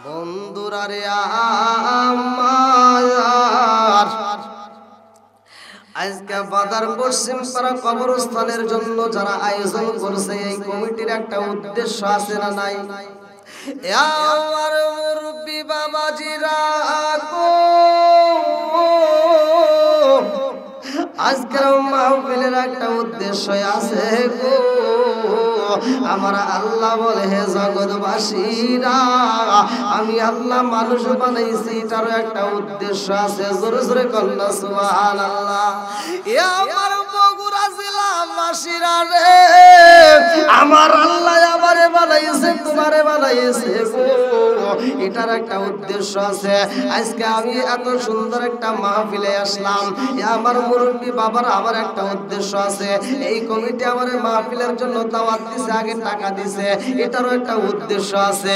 বন্ধুরা রে আমার, আজকে বাজার পশ্চিম পাড়া কবরস্থানের জন্য যারা আয়োজন করছে এই কমিটির একটা উদ্দেশ্য আছে না নাই? আমার মুরব্বি বাবাজিরা গো, আজকের মাহফিলের একটা উদ্দেশ্য আছে গো। আমার আল্লাহ বলে, হে জগৎবাসীরা, আমি আল্লাহ মানুষ বানাইছি, এটারও একটা উদ্দেশ্য আছে। জোরে জোরে কন্যা সুবহানাল্লাহ। এ আমার বগুড়া জেলাবাসীরা রে, আমার আল্লাহ আমারে বানাইছে, তোমারে বানাইছে গো, এটার একটা উদ্দেশ্য আছে। আজকে আমি এত সুন্দর একটা মাহফিলে আসলাম, আমার মুরব্বি বাবার আমার একটা উদ্দেশ্য আছে। এই কমিটি আমার মাহফিলের জন্য দাওয়াত দিছে, আগে টাকা দিছে, এটারও একটা উদ্দেশ্য আছে।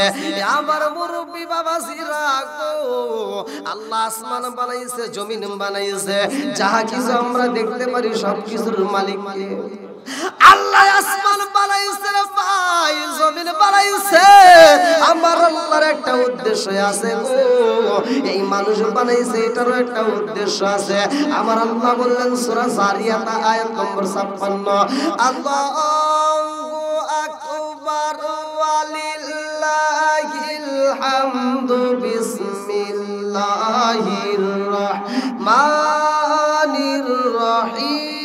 আমার মুরব্বি বাবা জিরা গো, আল্লাহ আসমান বানাইছে, জমিন বানাইছে, যাহা কিছু আমরা দেখতে পারি সব কিছুর মালিক কে? আল্লাহ। আসমান বানাইছে রে ভাই, জমিন বানাইছে, আমার আল্লাহর একটা উদ্দেশ্য আছে গো। এই মানুষ বানাইছে, এটারও একটা উদ্দেশ্য আছে। আমার আল্লাহ বললেন সূরা জারিয়াত আয়াত নম্বর 56, আল্লাহু আকবার ওয়ালিল্লাহিল হামদু বিসমিল্লাহির রহমানির রহিম।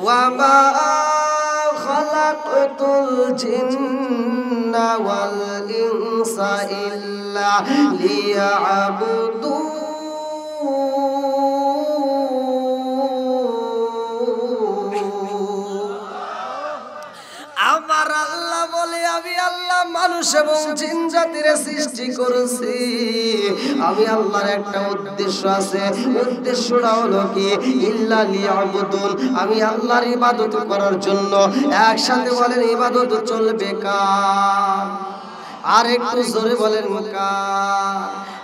وما خلقت الجن والإنس إلا ليعبدون। আমার আল্লাহ বলে, আমি আল্লাহ মানুষ এবং জিন জাতির সৃষ্টি করেছি, আমি আল্লাহর একটা উদ্দেশ্য আছে। উদ্দেশ্যটা হলো কি? ইল্লা লিয়াবুদুন, আমি আল্লাহর ইবাদত করার জন্য। একসাথে বলেন, ইবাদত চলবে কার? আর একটু জোরে বলেন, কার?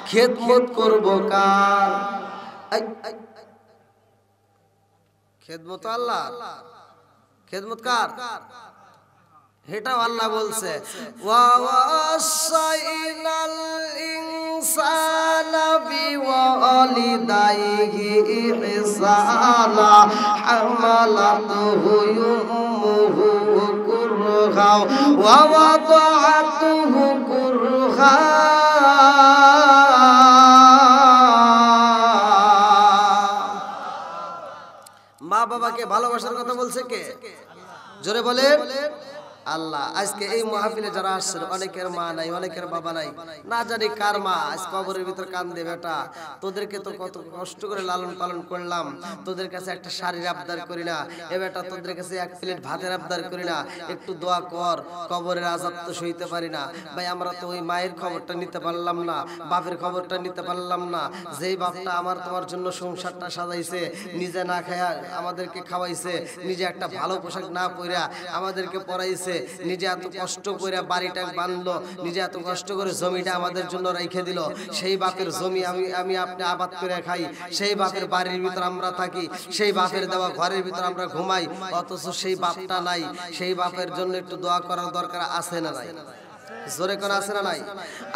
খেদমত করব কার? খেদমত আল্লাহ। খেদমত কার? এটাও আল্লাহ বলছে, ওয়া ওয়াসাইনাল ইনসানা বিওয়ালিদাইহি ইহসানা হামালাতুহু উম্মুহু কুরহা ওয়া ওয়াদাআতুহু কুরহা। মা বাবাকে ভালোবাসার কথা বলছে কে? জোরে বলেন, আল্লাহ। আজকে এই মাহফিলে যারা আসছে, অনেকের মা নাই, অনেকের বাবা নাই, না জানি কার মা আজ কবরের ভিতর কান্দে। বেটা, তোদেরকে তো কত কষ্ট করে লালন পালন করলাম, তোদের কাছে একটা শাড়ির আবদার করি না? এ বেটা, তোদের কাছে এক প্লেট ভাতের আবদার করি না? একটু দোয়া কর, কবরের আযাব তো সইতে পারি না ভাই। আমরা তো ওই মায়ের খবরটা নিতে পারলাম না, বাপের খবরটা নিতে পারলাম না। যেই বাপটা আমার তোমার জন্য সংসারটা সাজাইছে, নিজে না খায়া আমাদেরকে খাওয়াইছে, নিজে একটা ভালো পোশাক না পরা আমাদেরকে পরাইছে, নিজে এত কষ্ট করে বাড়িটা বানলো, নিজে এত কষ্ট করে জমিটা আমাদের জন্য রেখে দিল, সেই বাপের জমি আমি আপনি আবাদ করে খাই, সেই বাপের বাড়ির ভিতর আমরা থাকি, সেই বাপের দেওয়া ঘরের ভিতর আমরা ঘুমাই, অথচ সেই বাপটা নাই। সেই বাপের জন্য একটু দোয়া করার দরকার আছে না নাই? জোরে কোন আছে না নাই?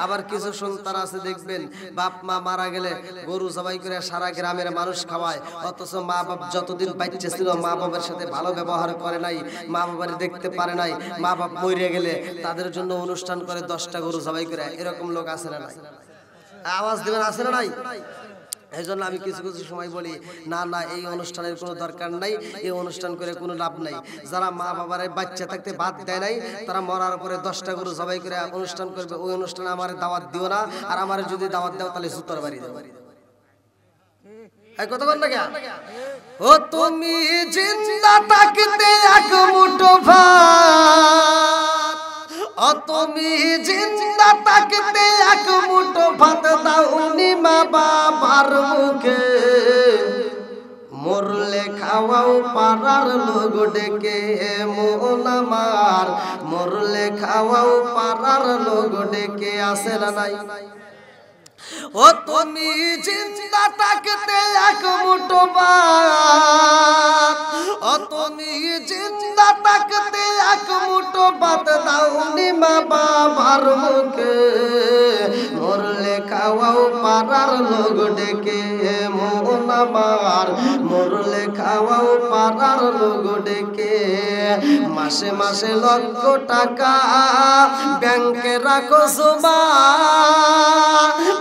আবার কিছু সন্তান আছে দেখবেন, বাপ মা মারা গেলে গরু জবাই করে সারা গ্রামের মানুষ খাওয়ায়, অথচ মা বাপ যতদিন বাচ্চা ছিল মা বাবার সাথে ভালো ব্যবহার করে নাই, মা বাবার দেখতে পারে নাই। মা বাপ মরে গেলে তাদের জন্য অনুষ্ঠান করে 10টা গরু জবাই করে। এরকম লোক আছে না নাই? আওয়াজ দিবেন, আছে না নাই? এই জন্য আমি কিছু কিছু সময় বলি, না না, এই অনুষ্ঠানের কোনো দরকার নাই, এই অনুষ্ঠান করে কোনো লাভ নাই। যারা মা বাবার বাচ্চা থাকতে ভাত দেয় নাই, তারা মরার পরে 10টা গরু জবাই করে অনুষ্ঠান করবে, ওই অনুষ্ঠানে আমার দাওয়াত দিও না। আর আমার যদি দাওয়াত দাও তাহলে জুতোর বাড়ি দেবো। কথা বল না, ও তুমি জিন্দা থাকতে এক মুঠো ভাত, ও তুমি জিন্দা থাকতে এক মুঠো ভাত দাওনি মা বাবার মুখে, মরলে খাওয়াও পাড়ার লোক ডেকে মন আমার, মরলে খাওয়াও পাড়ার লোক ডেকে। আসে না নাই? ও তুমি জিন্দা থাকতে এক মুঠো ভাত, ও তুমি জিন্দা থাকতে এক মুঠো ভাত দাওনি মা বাবার মুখে, মরলে খাওয়াও পাড়ার লোক ডেকে মন আমার, মরলে খাওয়াও পাড়ার লোক ডেকে। মাসে মাসে লক্ষ টাকা ব্যাংকে রাখো জমা,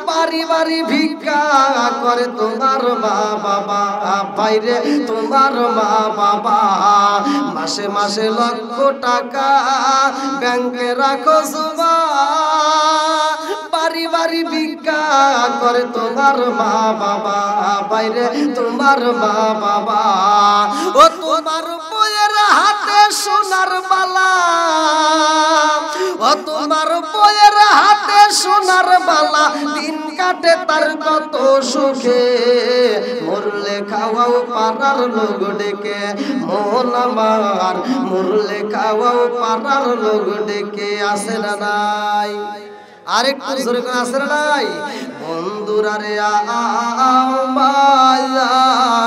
বাড়ি বাড়ি ভিক্ষা করে তোমার মা বাবা, বাইরে তোমার মা বাবা। মাসে মাসে লক্ষ টাকা ব্যাংকে রাখো জমা, বাড়ি বাড়ি ভিক্ষা করে তোমার মা বাবা, বাইরে তোমার মা বাবা। ও তোমার বইয়ের হাতে সোনার বালা, ও তোমার বইয়ের হাতে সোনার বালা, দিন কাটে তার কত সুখে, মরলে খাওয়াও পাড়ার লোক ডেকে মন আমার, মরলে খাওয়াও পাড়ার লোক ডেকে। আসে না নাই? আরেকটু জোরে করে আসে না নাই? বন্ধুরা রে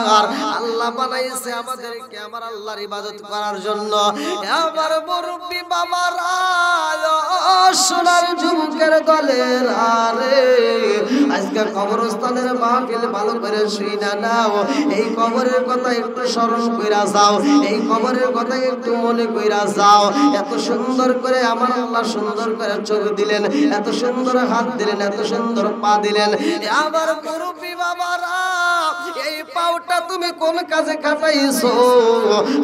আমার আল্লাহ বানাইছে আমাদেরকে আমার আল্লাহর ইবাদত করার জন্য। আমার মুরব্বি বাবারা, সোনার যুবকের দলের আরে আজকে কবরস্থানের মাহফিল ভালো করে শুই না নাও, এই কবরের কথা একটু স্মরণ কইরা যাও, এই কবরের কথা একটু মনে কইরা যাও। এত সুন্দর করে আমার আল্লাহ সুন্দর করে চোখ দিলেন, এত সুন্দর হাত দিলেন, এত সুন্দর পা দিলেন। আমার মুরব্বি বাবারা, এই পাওটা তুমি কোন কাজে খাটাইছো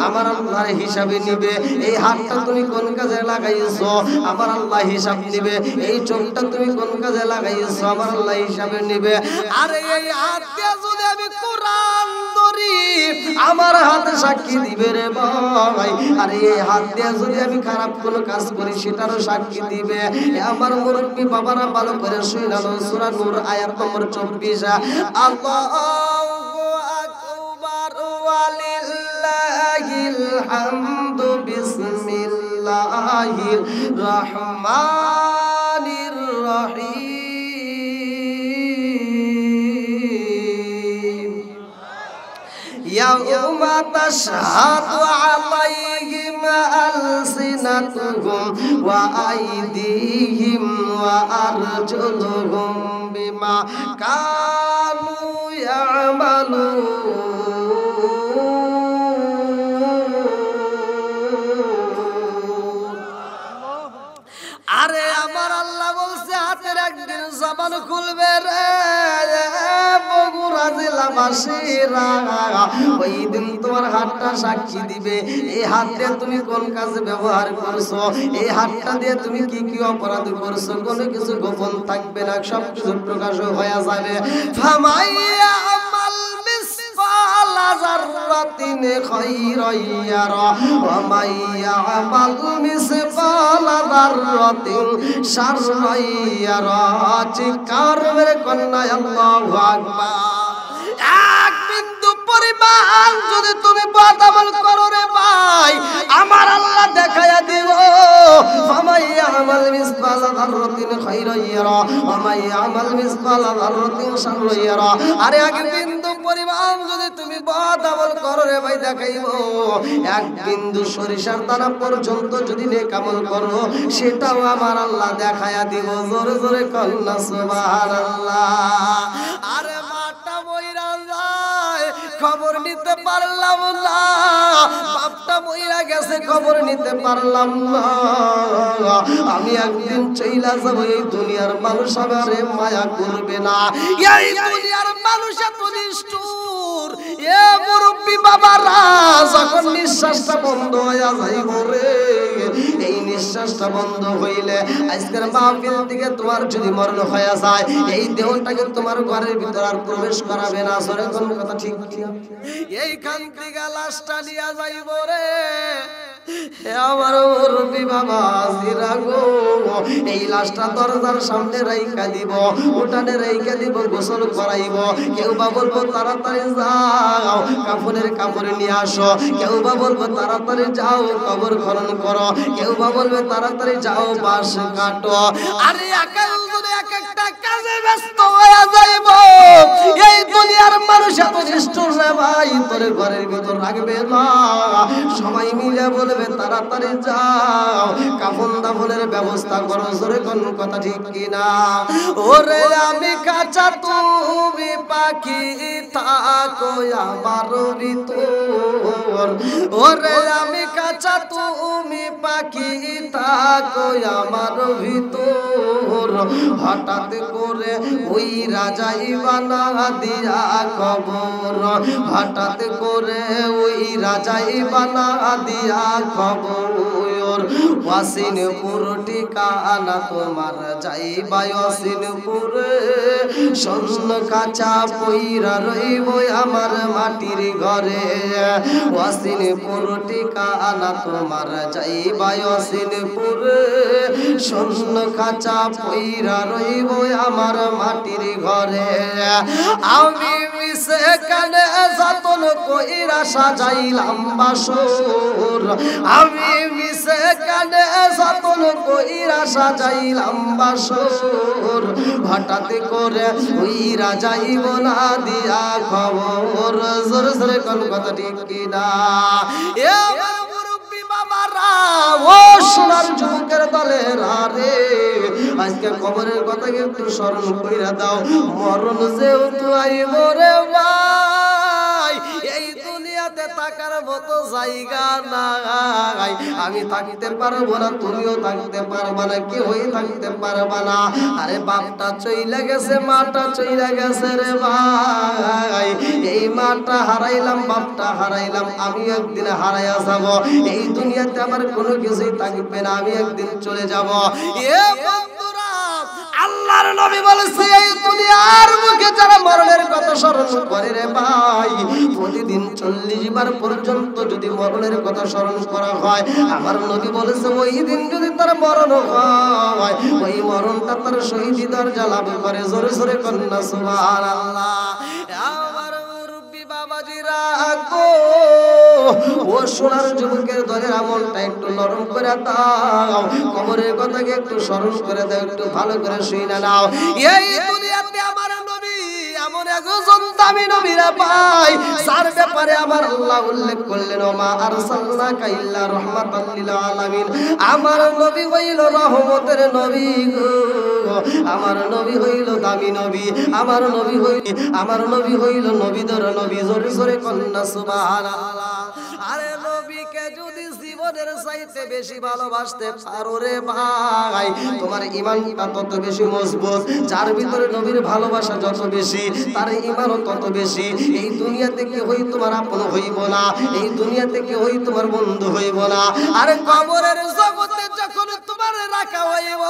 আমার আল্লাহর হিসাবে নিবে। এই হাতটা তুমি কোন কাজে লাগাইছো আমার আল্লাহ হিসাব নিবে। এই চোখটা তুমি কোন কাজে লাগাইছো আমার আল্লাহ হিসাবে নিবে। আরে এই হাত দিয়ে যদি আমি কোরআন ধরি আমার হাতে সাক্ষী দিবে রে ভাই। আরে এই হাত দিয়ে যদি আমি খারাপ কোনো কাজ করি সেটারও সাক্ষী দিবে। আমার মুরব্বি বাবারা ভালো করে শুনে নাও, সূরা নূর আয়াত নম্বর 24। আল্লাহু আকবার ওয়ালিল্লাহিল হামদু বিসমিল্লাহির রহমানির রহিম। ইয়াউমা তাশহাদু আলাইহিম আলসিনাতুহুম ওয়া আইদিহিম ওয়া আরজুলুহুম বিমা কানু ইয়ামালুন। আরে আমার আল্লাহ বলছে হাতের একদিন জবান খুলবে রে বগুড়া জেলাবাসীরা, ওই দিন তোমার হাতটা সাক্ষী দিবে। এই হাত দিয়ে তুমি কোন কাজে ব্যবহার করছো, এই হাতটা দিয়ে তুমি কি কি অপরাধ করছো, কোনো কিছু গোপন থাকবে না, সব কিছু প্রকাশ হয়ে যাবে। ফামাইয়া আমাল মিসকালা যাররাতিন খায়রান ইয়ারা ওয়া মাইয়া আমাল মিসকালা যাররাতিন শাররান ইয়ারা। চিৎকার মেরে কন্যা আল্লাহু আকবার। এক বিন্দু পরিমাণ যদি তুমি বদ আমল করো রে ভাই আমার আল্লাহ দেখায়া দিব। ফামাইয়া আমাল মিসকালা যাররাতিন খায়রান ইয়ারা ওয়া মাইয়া আমাল মিসকালা যাররাতিন শাররান ইয়ারা। আরে এক বিন্দু পরিমাণ যদি তুমি বদ আমল করো রে ভাই দেখাইব। এক বিন্দু সরিষার দানা পর্যন্ত যদি নেক আমল করো সেটাও আমার আল্লাহ দেখায়া দিব। জোরে জোরে কন্যা সুবহানাল্লাহ। আরে মাটা মইরা যায় খবর নিতে পারলাম না, বাপটা মইরা গেছে খবর নিতে পারলাম না। আমি একদিন চইলা যাব, এই দুনিয়ার মানুষ আমারে মায়া করবে না। এই দুনিয়ার মানুষ এত নিষ্ঠুর। এ মুরব্বি বাবারা, যখন নিঃশ্বাসটা বন্ধ হয়ে যাইব রে, এই নিঃশ্বাসটা বন্ধ হইলে আজকের মাহফিল থেকে তোমার যদি মরণ হয়ে যায় এই দেহটাকে তোমার ঘরের ভিতর আর প্রবেশ করাবে না। সরে কোন কথা ঠিক ঠিক এইখান থেকে লাশটা নিয়ে যাইব রে, আমার মুরব্বি বাবা জিরা গো, এই লাশটা দরজার সামনে রাইখা দিব, উঠানে রাইখা দিব, গোসল করাইব। কেউ বা বলবো তাড়াতাড়ি যাও কাফনের কাপড় নিয়ে আসো, কেউ বা বলবো তাড়াতাড়ি যাও কবর খনন করো, কেউ বা বলবে তাড়াতাড়ি যাও বাঁশ কাটো। আরে এক একটা কাজে ব্যস্ত হয়ে যাইব। এই দুনিয়ার মানুষ এত নিষ্ঠুর রে ভাই, তোর ঘরের ভিতর রাখবে না, সবাই মিলে বলবে তাড়াতাড়ি যাও কাফন দাফনের ব্যবস্থা করো। জোরে কোন কথা ঠিক কিনা? ওরে আমি কাঁচা তুমি পাখি থাকো আমার ভিতর, ওরে আমি কাঁচা তুমি পাখি থাকো আমার ভিতর। হঠাৎ করে ওই রাজাই বানা দিয়া খবর, হঠাৎ করে ওই রাজাই বানা দিয়া খবর। ওয়াসিনপুর ঠিকানা তোমার যাইবা ওয়াসিনপুরে, স্বর্ণ কাঁচা পইরা রইব আমার মাটির ঘরে। ওয়াসিনপুর ঠিকানা তোমার যাইবা ওয়াসিনপুরে, স্বর্ণ কাঁচা পইরা রইব আমার মাটির ঘরে। আমি মিশে কানে যতন কইরা সাজাইলাম বাসর, আমি মিশে কানে যতন কইরা সাজাইলাম বাসর। হঠাৎ করে ওই রাজাইব না দিয়া খবর। জোরে জোরে কোন কথা ঠিক কিনা? এ আমার মুরব্বি বাবারা, ও সোনার যুবকের দলের আরে, আজকে কবরের কথা একটু স্মরণ কইরা দাও। মরণ যেহেতু আইব রে ভাই, এই দুনিয়াতে থাকার মতো জায়গা নাই। আমি থাকতে পারবো না, তুমিও থাকতে পারবা না, কেউই থাকতে পারবা না। আরে বাপটা চইলা গেছে, মাটা চইলা গেছে রে ভাই। এই মাটা হারাইলাম, বাপটা হারাইলাম, আমি একদিন হারাইয়া যাব। এই দুনিয়াতে আমার কোনো কিছুই থাকবে না, আমি একদিন চলে যাব। এ বন্ধুরা, আল্লাহর নবী বলেছে এই দুনিয়ার মুখে যারা মরণের কথা স্মরণ করে রে ভাই, প্রতিদিন 40 বার পর্যন্ত যদি মরণের কথা স্মরণ করা হয়, আমার নবী বলেছে ওই দিন যদি তার মরণ হয়, ওই মরণটা তার শহীদি দরজা লাভ করে। জোরে জোরে কন্যা সুবহানাল্লাহ। আমার মুরব্বি বাবাজিরা গো, ও সোনার যুবকের দলের আমলটা একটু নরম করে দাও, কবরের কথাকে একটু স্মরণ করে দাও, একটু ভালো করে শুনে নাও। এই দুনিয়াতে আমার নবী এমন একজন দামি নবী রে ভাই, যার ব্যাপারে আমার আল্লাহ উল্লেখ করলেন ওমা আরসালনাকা ইল্লা রাহমাতাল লিল আলামিন। আমার নবী হইল রহমতের নবী গো, আমার নবী হইল দামি নবী, আমার নবী হইল নবীদের নবী। জোরে জোরে কন্যা সুবহানাল্লাহ। আরে নবীকে যদি জীবনের চাইতে বেশি ভালোবাসতে পারো রে ভাই, তোমার ঈমানটা তত বেশি মজবুত। যার ভিতরে নবীর ভালোবাসা যত বেশি, তার ঈমানও তত বেশি। এই দুনিয়াতে কেউই তোমার আপন হইব না, এই দুনিয়াতে কেউই তোমার বন্ধু হইব না। আরে কবরের জগতে যখন তোমার রাখা হইব,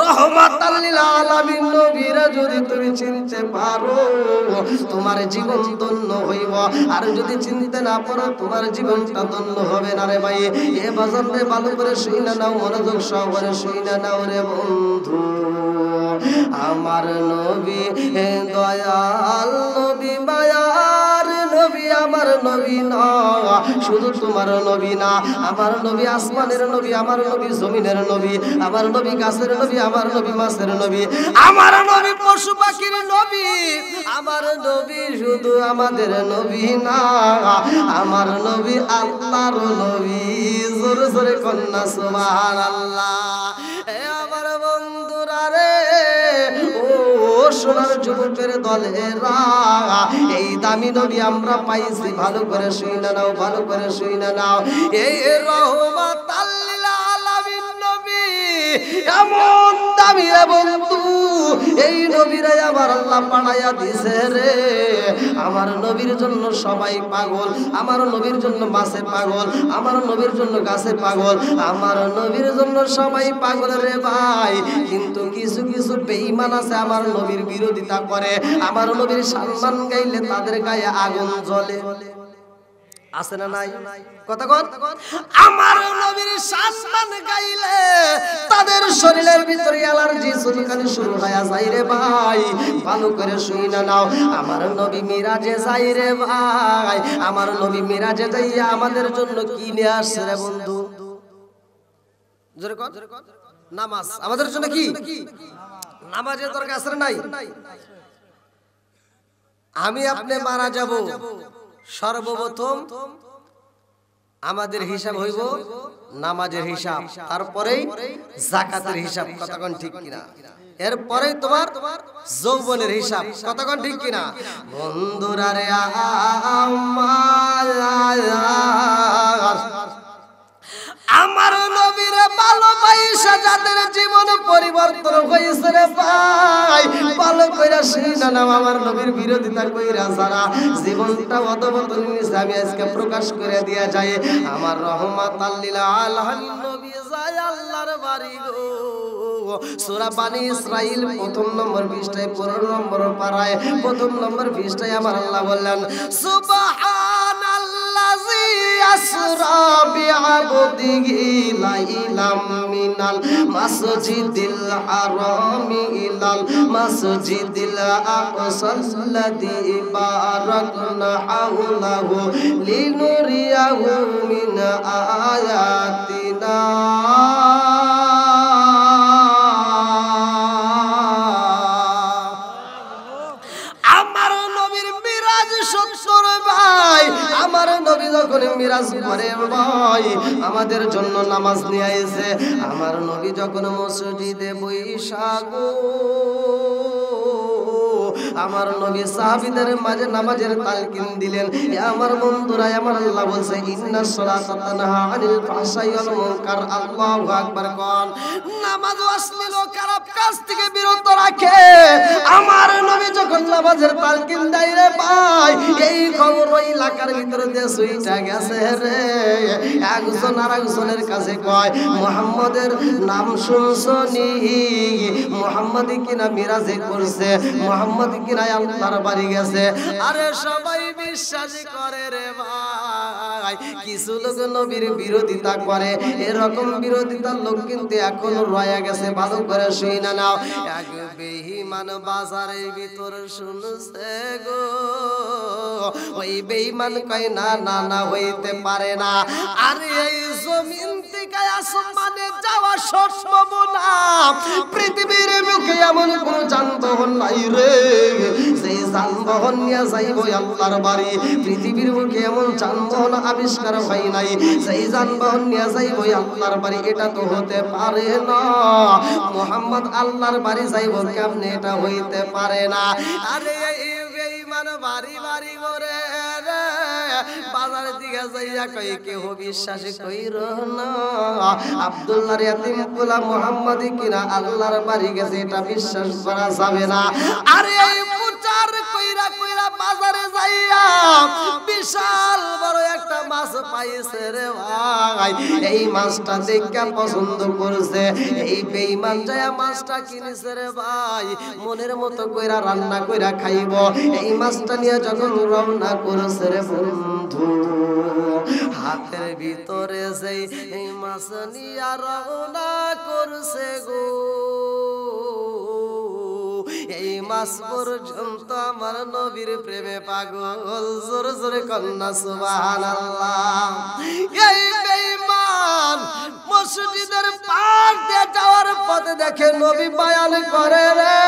রহমাতাল লিল আলামিন নবীরা যদি তুমি চিনতে পারো, তোমার জীবন ধন্য হইব। আর যদি চিনতে না পারো, তোমার জীবনটা ধন্য হবে না রে ভাই। এ বাজান রে, ভালো করে শুইনা নাও, মনোযোগ সহকারে শুইনা নাও রে বন্ধু। আমার নবী দয়াল নবী, মায়ার নবী, আমার নবী না শুধু তোমার নবী না, আমার নবী আসমানের নবী, আমার নবী জমিনের নবী, আমার নবী গাছের নবী, আমার নবী মাছের নবী, আমার নবী পশু পাখির নবী। আমার নবী শুধু আমাদের নবী না, আমার নবী আল্লাহর নবী। জোরে জোরে কন্যা সুবহানাল্লাহ। এ আমার বন্ধুরা রে, ও সোনার যুবকের দলেরা, এই দামি নবী আমরা পাইছি, ভালো করে শুইনা নাও, ভালো করে শুইনা নাও। এই রহমাতাল লিল আলামিন নবী এমন দামি রে বন্ধু, এই নবীরে আমার আল্লাহ পাঠাইয়া দিছে রে। আমার নবীর জন্য সবাই পাগল, আমার নবীর জন্য মাছে পাগল, আমার নবীর জন্য গাছে পাগল, আমার নবীর জন্য সবাই পাগল রে ভাই। কিন্তু কিছু কিছু বেঈমান আছে আমার নবীর বিরোধিতা করে, আমার নবীর সম্মান গাইলে তাদের গায়ে আগুন জ্বলে। আছে না নাই? কথা কোন? আমার নবীর সম্মান গাইলে তাদের শরীরের ভিতরে অ্যালার্জি চুলকানি শুরু হয়ে যায় রে ভাই। ভালো করে শুনে নাও, আমার নবী মিরাজে যাই রে ভাই। আমার নবী মিরাজে যাইয়া আমাদের জন্য কি নিয়ে আসছে রে বন্ধু? জোরে কর। নামাজ। আমাদের জন্য কি? নামাজের দরকার আছে না নাই? আমি আপনি মারা যাব, সর্বপ্রথম আমাদের হিসাব হইব নামাজের হিসাব, তারপরেই যাকাতের হিসাব। কথা কোন ঠিক কিনা? এরপরেই তোমার যৌবনের হিসাব। কথা কোন ঠিক কিনা? বন্ধুরা রে আমার নবীর ভালোবাসা যাদের জীবন পরিবর্তন হয়েছে রে ভাই, ভালো কইরা শুনে নাও। আমার নবীর বিরোধিতা কইরা যারা জীবনটা অধঃপতন নিছে, আমি আজকে প্রকাশ করে দিয়া যায়। আমার রহমাতাল লিল আলামিন নবী যায় আল্লাহর বাড়ি গো। সূরা বানী ইসরাইল প্রথম নম্বর পৃষ্ঠায় 15 নম্বর পারায় প্রথম নম্বর পৃষ্ঠায় আমার আল্লাহ বললেন, সুবহানাল্লাযী আসরা বিআবদিহি লাইলাম মিনাল মাসজিদিল হারামি ইলাল মাসজিদিল আকসাল্লাযী বারাকনা হাওলাহু লিনুরিয়াহু মিন আয়াতিনা। আমার নবী যখন মিরাজ করে ভাই, আমাদের জন্য নামাজ নিয়ে আইছে। আমার নবী যখন মসজিদে বৈশা গো, আমার নবী সাহাবীদের মাঝে নামাজের তালকিন দিলেন। আমার বন্ধুরা, আমার আল্লাহ বলছে ইন্নাস সালাতা তানহা আনিল ফাহশাই ওয়াল মুনকার। আল্লাহু আকবার কোন। নামাজ অশ্লীল ও খারাপ কাজ থেকে বিরত রাখে। আমার নবী যখন নামাজের তালকিন দেয় রে ভাই, এই খবর ওই এলাকার ভিতরে দিয়ে সুইটা গেছে রে। একজন আর একজনের কাছে কয়, মুহাম্মাদের নাম শুনছনি? মুহাম্মাদ কিনা মিরাজে করছে, মুহাম্মাদ কিনা আল্লাহর বাড়ি গেছে। আরে সবাই বিশ্বাস করে রে ভাই। কিছু লোক নবীর বিরোধিতা করে, এরকম বিরোধিতার লোক কিন্তু এখনো রয়ে গেছে। ভালো করে শুনে নাও। এক বেঈমান বাজারের ভিতর শুনছে গো, ওই বেঈমান কয় না না না হইতে পারে না। আরে এই জমিন থেকে আসমানে যাওয়া সম্ভব না। পৃথিবীর বুকে এমন কোন যানবাহন নাই রে সেই যানবাহন নিয়ে যাইব আল্লাহর বাড়ি। পৃথিবীর বুকে এমন যানবাহন আবিষ্কার হয় নাই সেই যানবাহন নিয়ে যাইব আল্লাহর বাড়ি। এটা তো হতে পারে না। মুহাম্মদ আল্লাহর বাড়ি যাইব কেমনে? এটা হইতে পারে না। আরে এই বেঈমান বাড়ি বাড়ি করে রে বাজারের দিকে যাইয়া কই কেউ বিশ্বাস কইর না। আব্দুল্লাহর ইয়াতিম গোলাম মুহাম্মদ কিনা আল্লাহর বাড়ি গেছে, এটা বিশ্বাস করা যাবে না। আরে এই প্রচার কইরা কইরা বাজারে যাইয়া বিশাল বড় একটা মাছ পাইছে রে ভাই। এই মাছটা দেখে পছন্দ করছে। এই বেঈমান যায়া মাছটা কিনেছে রে ভাই, মনের মতো কইরা রান্না কইরা খাইব। এই মাছটা নিয়ে যখন রওনা করেছে রে বন্ধু, হাতের ভিতরে সেই এই মাছ নিয়ে রওনা করছে গো। এই মাছ পর্যন্ত আমার নবীর প্রেমে পাগল। জোরে জোরে কন্যা সুবহানাল্লাহ। এই বেঈমান মসজিদের পার দিয়ে যাওয়ার পথে দেখে নবী বয়ান করে রে।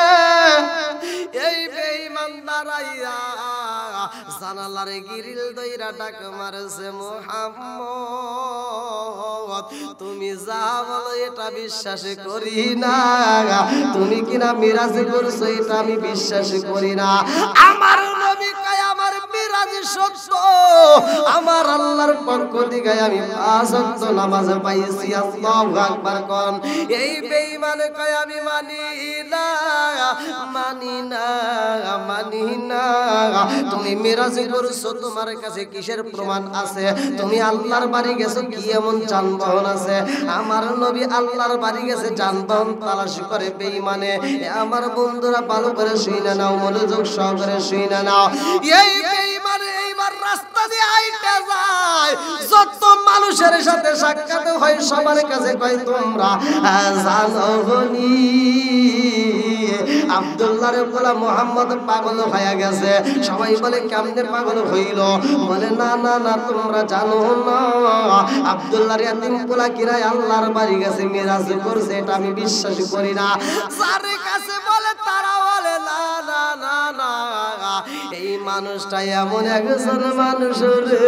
এই বেঈমান দাঁড়াইয়া জানালার গিরিল দইরা ডাক মারছে, মুহাম্মদ তুমি যা বলো এটা বিশ্বাস করি না। তুমি কিনা মিরাজ করছো এটা আমি বিশ্বাস করি না। আমার নবী কয় আমার মিরাজ সত্য। আমার আল্লাহর পক্ষ থেকে আমি 5 ওয়াক্ত নামাজ পাইছি। আল্লাহু আকবার কোন। এই বেঈমান কয় আমি মানি না মানি না মানি না। তুমি মিরাজ করছো, তোমার কাছে কিসের প্রমাণ আছে? তুমি আল্লাহর বাড়ি গেছো, কি এমন যানবাহন আছে? আমার নবী আল্লাহর বাড়ি গেছে, যানবাহন তালাশি করে বেঈমানে। আমার বন্ধুরা ভালো করে শুনে নাও, মনোযোগ সহকারে শুনে নাও। এই বেঈমানে এইবার রাস্তা দিয়ে আইটা যায়, যত মানুষের সাথে সাক্ষাৎ হয় সবার কাছে কয় তোমরা জানোনি আব্দুল্লাহর বলা মুহাম্মদ পাগল হয়ে গেছে। সবাই বলে কেমনে পাগল হইল? বলে না না না তোমরা জানো না, আব্দুল্লাহর ইয়াতিম পোলা কিরায় আল্লাহর বাড়ি গেছে, মিরাজ করছে, এটা আমি বিশ্বাস করি না। যার কাছে বলে তারা বলে না না না না, এই মানুষটা এমন একজন মানুষ রে,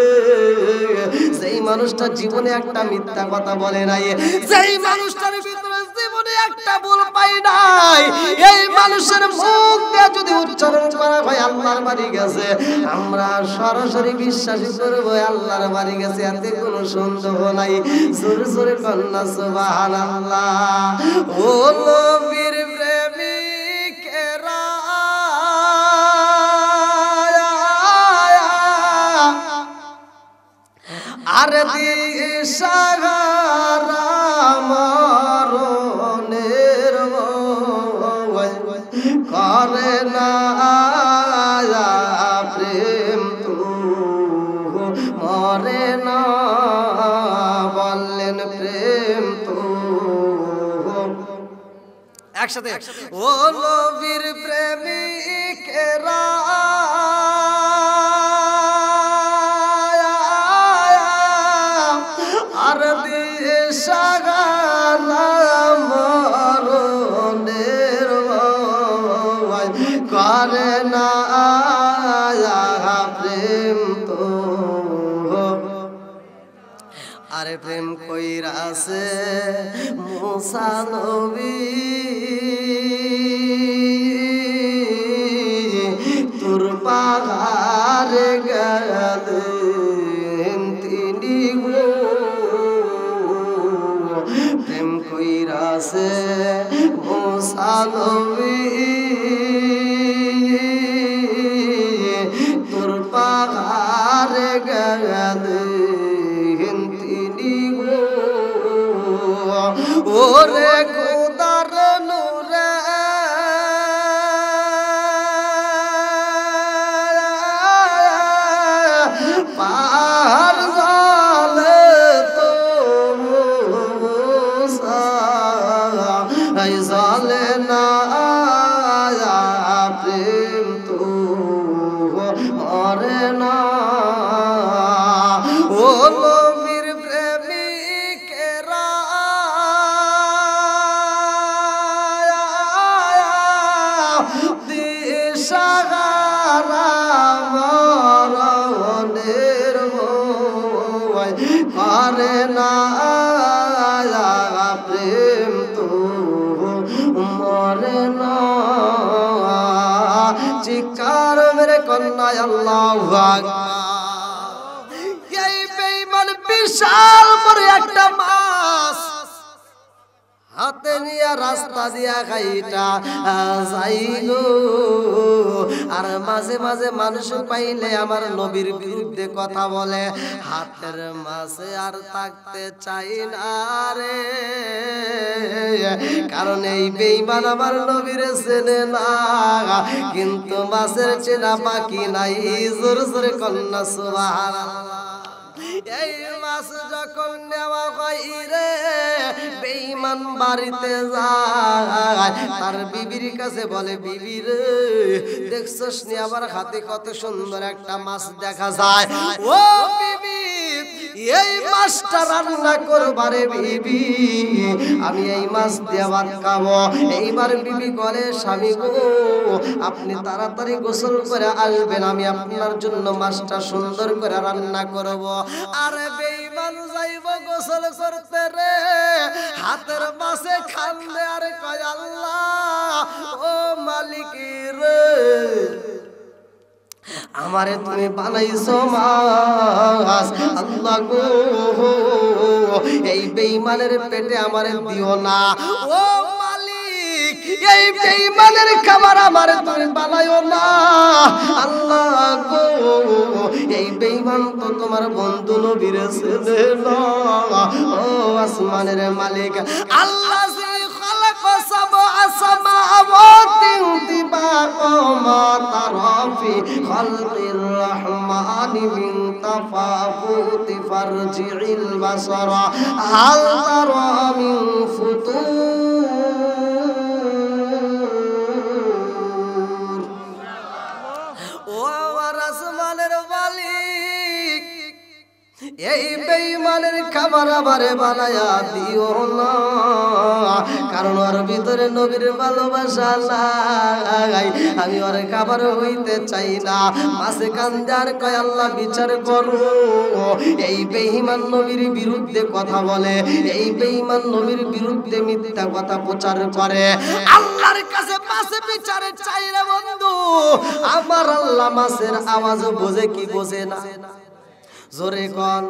সেই মানুষটা জীবনে একটা মিথ্যা কথা বলে নাই, যেই মানুষটার ভিতরে জীবনে একটা ভুল পাই নাই, এই মানুষের মুখ দিয়ে যদি উচ্চারণ করা হয় আল্লাহর বাড়ি গেছে, আমরা সরাসরি বিশ্বাস করব আল্লাহর বাড়ি গেছে, এতে কোনো সন্দেহ নাই। জোরে জোরে কন্যা সুবহানাল্লাহ। ও নবীর প্রেমিকেরা আর দিশাহারা মরণের করে না প্রেম তু মরে না, বললেন প্রেম তু একসাথে। ও নবীর প্রেমিকেরা আর দিশাহারা মরণের করে না প্রেম তো, আরে প্রেম কইরাছে মুসা নবী তোর পাহাড়ে গেলেন তিনি গো, প্রেম কইরাছে মুসা নবী তোর পাহাড়ে গেলেন তিনি গো, ওরে খোদার নূরে পাহাড় জালে তো জালে না প্রেম তো মরে না। ও নবীর প্রেমিকেরা দিশাহারা মরণের করে না প্রেম তো মরে না। চিৎকার মেরে কন্যা আল্লাহু আকবার। এই বেঈমান বিশাল বড় একটা মাছ হাতে নিয়ে রাস্তা দিয়া খাইটা যাই গো, আর মাঝে মাঝে মানুষ পাইলে আমার নবীর বিরুদ্ধে কথা বলে, হাতের মাঝে আর থাকতে চাই না রে, কারণ এই বেঈমান আমার নবীর চেনে না, কিন্তু মাছের চেনা বাকি নাই। জোর জোরে কন্যা সুবহানাল্লাহ। এই মাছ যখন নেওয়া হয় রে, বেঈমান বাড়িতে যায়, তার বিবির কাছে বলে বিবি রে দেখছস নি আমার হাতে কত সুন্দর একটা মাছ দেখা যায়, ও বিবি এই মাছটা রান্না করবারে বিবি, আমি এই মাছ দিয়ে ভাত খাবো। এইবার বিবি বলে স্বামী গো আপনি তাড়াতাড়ি গোসল করে আসবেন, আমি আপনার জন্য মাছটা সুন্দর করে রান্না করব। আরে বেঈমান যাইব গোসল করতে রে, হাতের মাছে খান্দে আর কয় আল্লাহ ও মালিক রে আমারে তুমি বানাইছো মাছ, আল্লাহ গো এই বেঈমানের পেটে আমারে দিও না, ও মালিক এই বেঈমানের খাবার আমারে তুমি বানাইও না, আল্লাহ গো এই বেঈমান তো তোমার বন্ধু নবীর ছেলে না, ও আসমানের মালিক আল্লাহ জি খালাক سبع سماوات طباقا ما ترى في خلق الرحمن من تفاوت فارجع البصر هل ترى من فطور ওয়ার আসমানের মালিক এই বেঈমানের খাবার আমারে বানায়া দিও না কারণ ওর ভিতরে নবীর ভালোবাসা নাই আমি ওর খাবার হইতে চাই না মাসে কান্দার কয় আল্লাহ বিচার করো এই বেঈমান নবীর বিরুদ্ধে কথা বলে এই বেঈমান নবীর বিরুদ্ধে মিথ্যা কথা প্রচার করে আল্লাহর কাছে মাসে বিচারে চাই রে বন্ধু আমার আল্লাহ মাসের আওয়াজ বোঝে কি বোঝে না জোরে কোন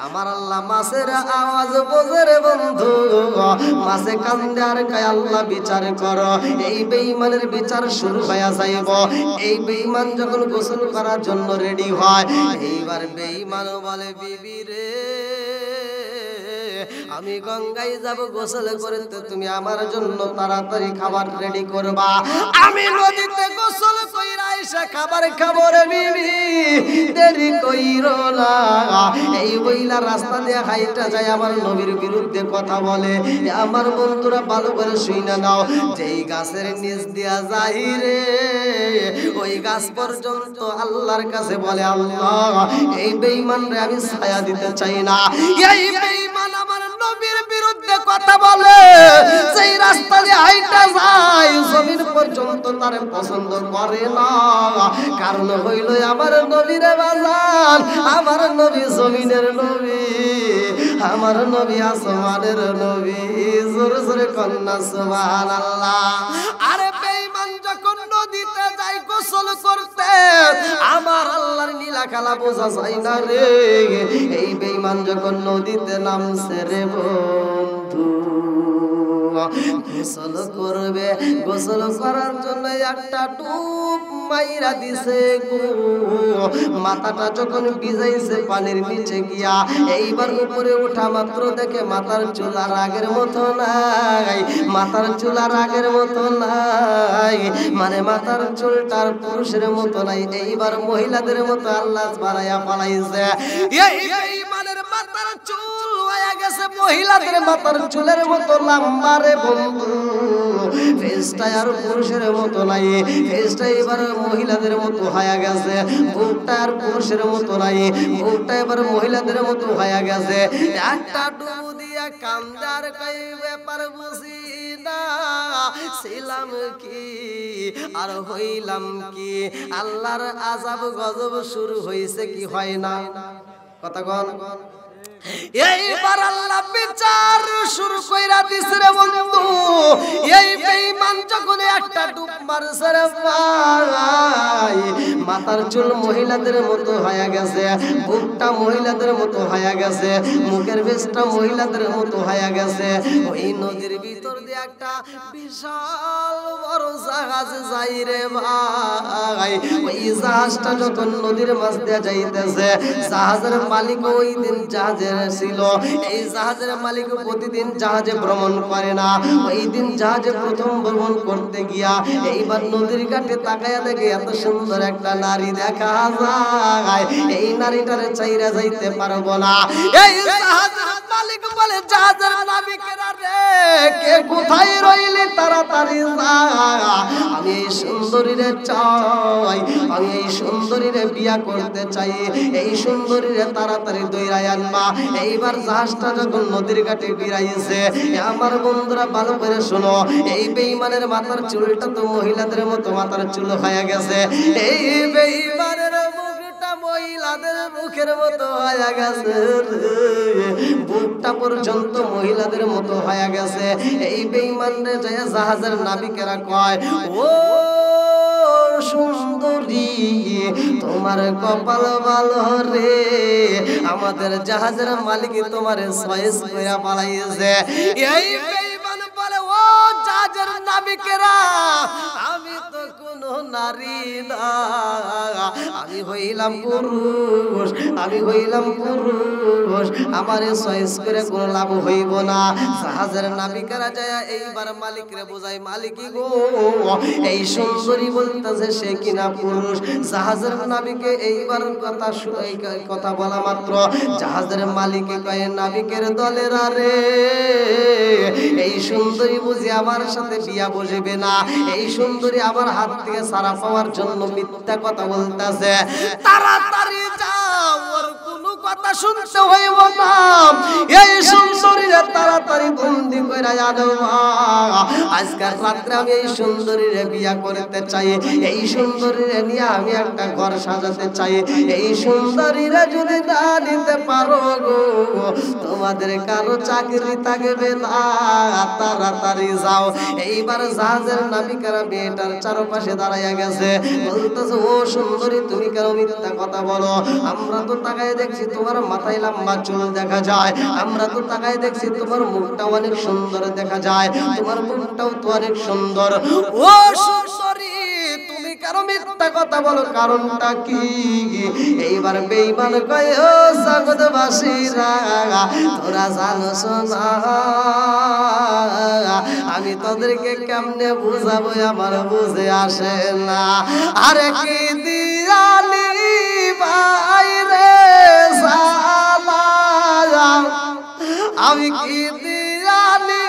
আমার আল্লাহ মাসের আওয়াজ বোঝে রে বন্ধু মাসে কান্দে আর কয় আল্লাহ বিচার করো এই বেঈমানের বিচার শুরু হয়ে যাইব এই বেঈমান যখন গোসল করার জন্য রেডি হয় এইবার বেঈমান বলে বিবি রে আমি গঙ্গায় যাব গোসল করতে তুমি আমার জন্য তাড়াতাড়ি খাবার রেডি করবা আমি নদীতে গোসল কইরা এসে খাবার খাবো রে বিবি দেরি কইরো না এই বইলা রাস্তা দিয়ে হাইটা যায় আমার নবীর বিরুদ্ধে কথা বলে আমার বন্ধুরা ভালো করে শুইনা নাও যেই গাছের নিচ দিয়া যাই রে ওই গাছ পর্যন্ত আল্লাহর কাছে বলে আল্লাহ এই বেঈমান রে আমি ছায়া দিতে চাই না এই বেঈমান আমার নবীর বিরুদ্ধে কথা বলে সেই রাস্তা দিয়ে হাইটা যায় জমিন পর্যন্ত তারে পছন্দ করে না কারণ হইল আমার নবীর বাজার আমার নবী জমিনের নবী আমার নবী আসমানের নবী জোরে জোরে কন্যা সুবহানাল্লাহ আরে বেঈমান যখন নদীতে যায় গোসল করতে আমার আল্লাহর নীলা খেলা বোঝা যায় না রে এই বেঈমান যখন নদীতে নামছে রে বন্ধু গোসল করবে গোসল করার জন্য একটা ডুব মাইরা দিছে গো মাথাটা যখন ভিজাইছে পানির নিচে গিয়া এইবার উপরে ওঠা মাত্র দেখে মাথার চুল আর আগের মতো নাই মাথার চুল আর আগের মতো নাই মানে মাথার চুলটার পুরুষের মতো নাই এইবার মহিলাদের মতো আল্লাহ বানায়া পালাইছে এই মানের মাথার চুল হয়ে গেছে মহিলাদের মাথার চুলের মতো লম্বা রে বন্ধু ফেসটা আর পুরুষের মতো নাই ফেসটা এবার মহিলাদের মতো হয়ে গেছে বুকটা আর পুরুষের মতো নাই বুকটা এবার মহিলাদের মতো হয়ে গেছে একটা ডুবু দিয়া কান্দার কই ব্যাপার বুঝি না ছিলাম কি আর হইলাম কি আল্লাহর আযাব গজব শুরু হইছে কি হয় না কথা কোন এইবার আল্লাহ বিচার শুরু কইরা দিছে রে বন্ধু এই বেঈমান যখন একটা ডুব মারছে রে ভাই মাথার চুল মহিলাদের মতো হয়ে গেছে বুকটা মহিলাদের মতো হয়ে গেছে মুখের বেশটা মহিলাদের মতো হয়ে গেছে ওই নদীর ভিতর দিয়ে একটা বিশাল বড় জাহাজ যাই রে ভাই ওই জাহাজটা যখন নদীর মাঝ দিয়ে যাইতেছে জাহাজের মালিক ওই দিন জাহাজে ছিল এই জাহাজের মালিক প্রতিদিন জাহাজে ভ্রমণ করে না ওই দিন জাহাজে প্রথম ভ্রমণ করতে গিয়া এইবার নদীর ঘাটে তাকায়া দেখে এত সুন্দর একটা নারী দেখা যায় এই নারীটারে চাইরা যাইতে পারবো না এই জাহাজের মালিক বলে জাহাজের নাবিকেরা রে কে কোথায় রইলি তাড়াতাড়ি যা আমি এই সুন্দরীরে চাই আমি এই সুন্দরীরে বিয়া করতে চাই এই সুন্দরীরে তাড়াতাড়ি দইরা আনবা এইবার জাহাজটা যখন নদীর ঘাটে বিরাইছে আমার বন্ধুরা ভালো করে শোনো এই বেঈমানের মাথার চুলটা তো মহিলাদের মতো মাথার চুল হয়ে গেছে এই বেঈমানের মুখটা মহিলাদের মুখের মতো হয়ে গেছে বুকটা পর্যন্ত মহিলাদের মতো হয়ে গেছে এই বেঈমানরে যায় জাহাজের নাবিকেরা কয় ও সুন্দরী তোমার কপাল ভালো রে আমাদের জাহাজের মালিক তোমার চয়েস কইরা পালাইছে এই বেঈমান বলে ও জাহাজ জাহাজের নাবিকেরা আমি তো কোনো নারী না, আমি হইলাম পুরুষ, আমি হইলাম পুরুষ, আমারে চয়েস করে কোনো লাভ হইব না। জাহাজের নাবিকেরা যায় এইবার মালিকরে বোঝায়, মালিক গো এই সুন্দরী বলতেছে সে কিনা পুরুষ। জাহাজের নাবিকে এইবার কথা বলা মাত্র জাহাজের মালিকে কয়ে, নাবিকের দলের আরে এই সুন্দরী বুঝি আমার সাথে বিয়া বসবে না, এই সুন্দরী আমার হাত থেকে সারা পাওয়ার জন্য মিথ্যা কথা বলতেছে, তাড়াতাড়ি যাও, ওর কোনো কথা শুনতে হইব না, এই সুন্দরীরে তাড়াতাড়ি বন্দি কইরা আনো। আজকের রাত্রে আমি এই সুন্দরীরে বিয়া করতে চাই, এই সুন্দরীরে নিয়ে আমি একটা ঘর সাজাতে চাই, এই সুন্দরীরে যদি না নিতে পারো গো তোমাদের কারো চাকরি থাকবে না, তাড়াতাড়ি যাও। এইবার জাহাজের নাবিকেরা মেয়েটার চারপাশে দাঁড়াইয়া গেছে, বলতেছে ও সুন্দরী তুমি কেন মিথ্যা কথা বলো, আমরা তো তাকায় দেখছি তোমার মাথায় লম্বা চুল দেখা যায়, আমরা তো তাকায় দেখছি তোমার মুখটা অনেক সুন্দর দেখা যায়, তোমার মুখটাও তো অনেক সুন্দর, ও সুন্দরী তুমি কেন মিথ্যা কথা বলো, কারণটা কি? এইবার বেঈমান কয় ও জগৎবাসীরা তোরা জানোস না আমি তোদেরকে কেমনে বুঝাবো আমার বুঝে আসে না, আরে কি দিয়ালি বাইরে সালা আমি কি দিয়ালি